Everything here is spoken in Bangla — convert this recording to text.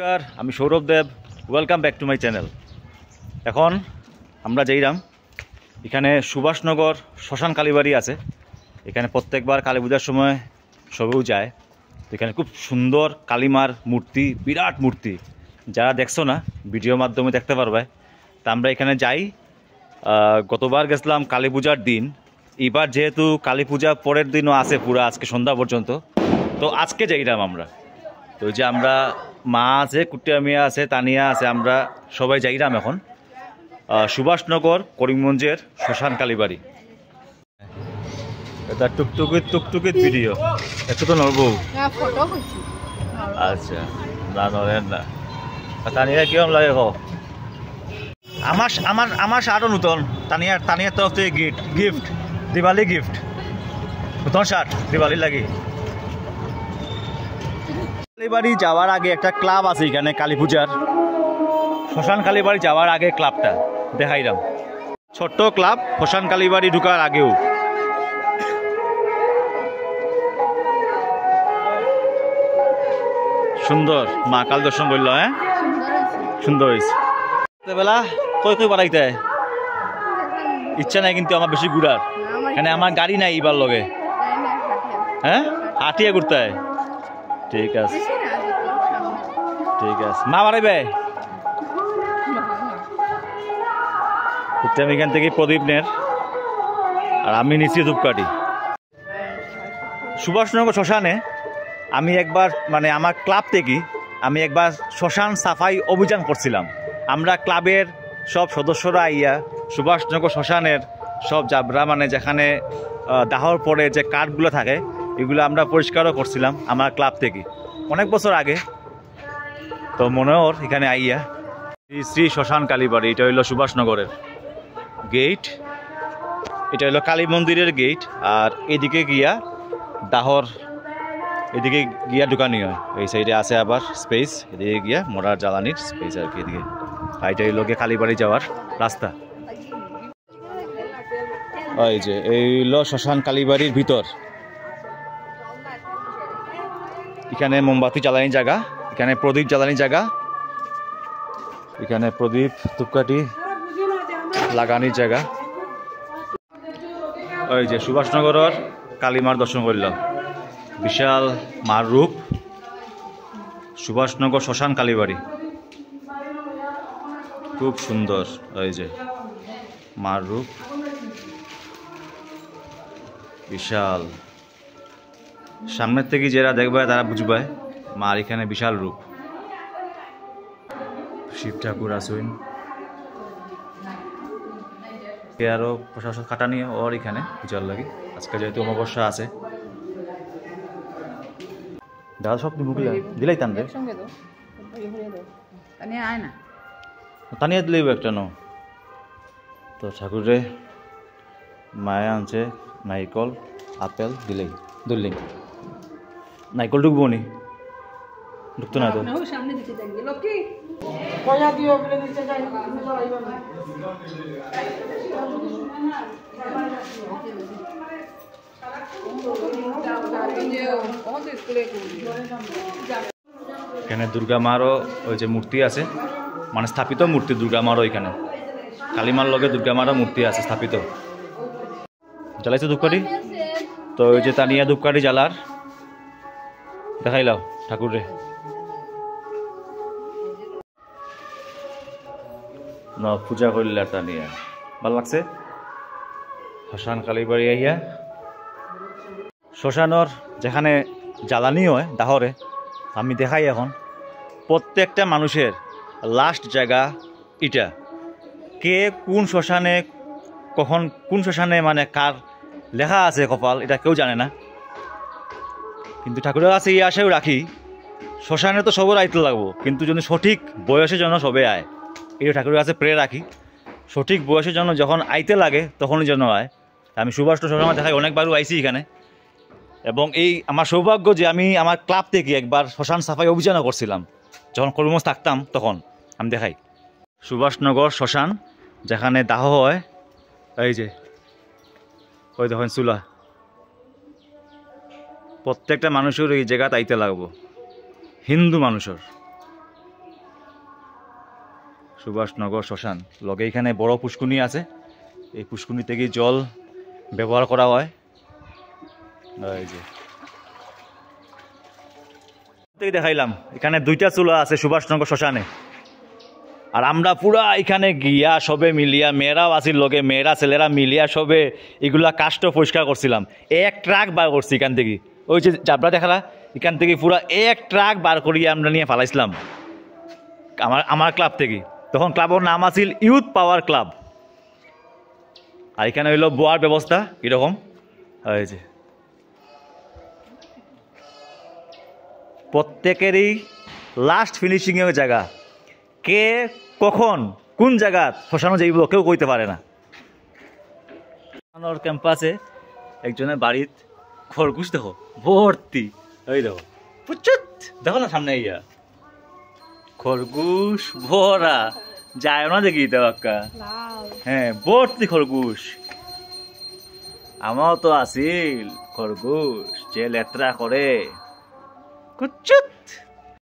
নমস্কার, আমি Saurabh Dev. Welcome back to my channel. এখন আমরা যাইরাম এখানে সুভাষনগর শ্মশান কালীবাড়ি আছে। এখানে প্রত্যেকবার কালী পূজার সময় সবেও যায়। তো এখানে খুব সুন্দর কালীমার মূর্তি, বিরাট মূর্তি। যারা দেখছো না ভিডিওর মাধ্যমে দেখতে পারবে। তা আমরা এখানে যাই। গতবার গেছিলাম কালী পূজার দিন, এবার যেহেতু কালী পূজা পরের দিনও আছে পুরো আজকে সন্ধ্যা পর্যন্ত, তো আজকে যাইরাম আমরা। তো যে আমরা মা আছে, কুটিয়া মিয়া আছে, তানিয়া আছে, আমরা সবাই যাইরাম এখন সুভাষনগর করিমগঞ্জের শ্মশান কালীবাড়ি। এটা টুকটুকিত ভিডিও একটু তো নড়বো। আচ্ছা, না নড়েন না। তানিয়া কিরম লাগে কো? আমার শার্টও নতুন। তানিয়ার তরফ থেকে গিফট, দিওয়ালি গিফট, নতুন শার্ট দিওয়ালি লাগি। কালীবাড়ি যাওয়ার আগে একটা ক্লাব আছে এখানে কালী পূজার। শ্মশান কালীবাড়ি যাওয়ার আগে ক্লাবটা দেখাইলাম, ছোট্ট ক্লাব। শ্মশান কালীবাড়ি ঢুকার আগেও সুন্দর। মা কাল দর্শন করল, হ্যাঁ সুন্দর হয়েছে। বেলা কই বাড়াইতে ইচ্ছা নাই, কিন্তু আমার বেশি ঘুরার এখানে আমার গাড়ি নাই এবার লগে। হ্যাঁ, হাঁটিয়ে ঘুরতে হয়। ঠিক আছে, ঠিক আছে। মা বাড়াইবে আমি এখান থেকে প্রদীপ নের, আর আমি নিচ্ছি ধূপকাঠি। সুভাষনগর শ্মশানে আমি একবার আমার ক্লাব থেকে আমি একবার শ্মশান সাফাই অভিযান করছিলাম। আমরা ক্লাবের সব সদস্যরা আইয়া সুভাষনগর শ্মশানের সব জাবরা যেখানে দাহর পরে যে কাঠগুলো থাকে এগুলো আমরা পরিষ্কারও করছিলাম আমার ক্লাব থেকে অনেক বছর আগে। তো মনে ওর এখানে আইয়া শ্রী শ্মশান কালীবাড়ি, এটা হইলো সুভাষনগরের গেট, এটা হলো কালী মন্দিরের গেট। আর এদিকে গিয়া দাহর, এদিকে গিয়া ঢুকানি হয়। এই সাইডে আছে আবার স্পেস, এদিকে গিয়া মোড়ার জ্বালানির স্পেস আর কি এদিকে। এটা হইলো গিয়ে কালীবাড়ি যাওয়ার রাস্তা। এই যে এই হইলো শ্মশান কালীবাড়ির ভিতর। এখানে মোমবাতি জ্বালানি জায়গা, এখানে প্রদীপ জ্বালানি জায়গা, এখানে প্রদীপ ধূপকাঠি লাগানির জায়গা। ওই যে সুভাষনগরের কালীমার দর্শন করলাম, বিশাল মার রূপ। সুভাষনগর শ্মশান কালীবাড়ি খুব সুন্দর। ওই যে মার রূপ বিশাল, সামনের থেকে যারা দেখবে তারা বুঝবে মার এখানে বিশাল রূপ। শিব ঠাকুর আসুন, আরো প্রশাসন কাটানি ওর এখানে পূজার লাগে। আজকে যেহেতু অমাবস্যা আছে, দাদা সব দিলাই টান রে, টানিয়ে দিলেই একটা নো। তো ঠাকুরে মায়ে আনছে নারিকল, আপেল দিলেই ধরলেই। নারিকল ঢুকবো নি, ঢুকতো না তো। এখানে দুর্গা মারও ওই যে মূর্তি আছে, স্থাপিত মূর্তি দুর্গা মারও। এখানে কালীমার লগে দুর্গা মারও মূর্তি আছে স্থাপিত। জ্বালাইছে ধূপকাঠি, তো ওই যে তানিয়া ধূপকাঠি জ্বালার দেখাইলাও ঠাকুরে। পূজা করলে আর তানিয়া ভাল লাগছে। শ্মশান কালীবাড়ি আইয়া শ্মশানর যেখানে জ্বালানি হয় দাহরে, আমি দেখাই এখন প্রত্যেকটা মানুষের লাস্ট জায়গা এটা। কে কোন শ্মশানে কখন কোন শ্মশানে কার লেখা আছে কপাল, এটা কেউ জানে না। কিন্তু ঠাকুরের কাছে এই আশাও রাখি, শ্মশানে তো সবার আইতে লাগবো, কিন্তু যদি সঠিক বয়সের জন্য সবে আয়, এটা ঠাকুরের কাছে প্রে রাখি। সঠিক বয়সের জন্য যখন আইতে লাগে তখনই যেন আয়। আমি সুভাষনগর শ্মশানে দেখাই অনেকবারও আইছি এখানে, এবং এই আমার সৌভাগ্য যে আমি আমার ক্লাব থেকে একবার শ্মশান সাফাই অভিযানও করছিলাম যখন করিমগঞ্জ থাকতাম। তখন আমি দেখাই সুভাষনগর শ্মশান যেখানে দাহ হয়। এই যে ওই দেখেন চুলা, প্রত্যেকটা মানুষের এই জায়গা আইতে লাগবো, হিন্দু মানুষের। সুভাষনগর শ্মশান লগে এখানে বড় পুষ্কুনি আছে, এই পুষ্কুনি থেকে জল ব্যবহার করা হয়। এই যে দেখাইলাম এখানে 2টা চুলা আছে সুভাষনগর শ্মশানে। আর আমরা পুরা এখানে গিয়া সবে মিলিয়া, মেয়েরাও আসিল লগে, মেয়েরা ছেলেরা মিলিয়া সবে এগুলা কাষ্ট পরিষ্কার করছিলাম। 1 ট্রাক বার করছি এখান থেকে, ওই যে চাপড়া দেখালা এখান থেকে পুরা 1 ট্রাক বার করিয়া আমরা নিয়ে ফালাইছিলাম আমার ক্লাব থেকে। তখন ক্লাবের নাম আছিল ইউথ পাওয়ার ক্লাব। আর এখানে হইল বোয়ার ব্যবস্থা এরকম। এই যে প্রত্যেকেরই লাস্ট ফিনিশিংয়ের জায়গা, কে কখন কোন জায়গা শ্মশানো যাইব কেউ কইতে পারে না। ক্যাম্পাসে একজনের বাড়িত খরগোশ দেখো ভর্তি, এই দেখো পুচুত দেখো না সামনে ইয়া খরগোশ ভরা, যায় না দেখি দেওয়াক্কা। হ্যাঁ ভর্তি খরগোশ। আমারও তো আছিল খরগোশ, যে লেত্রা করে কুচুত।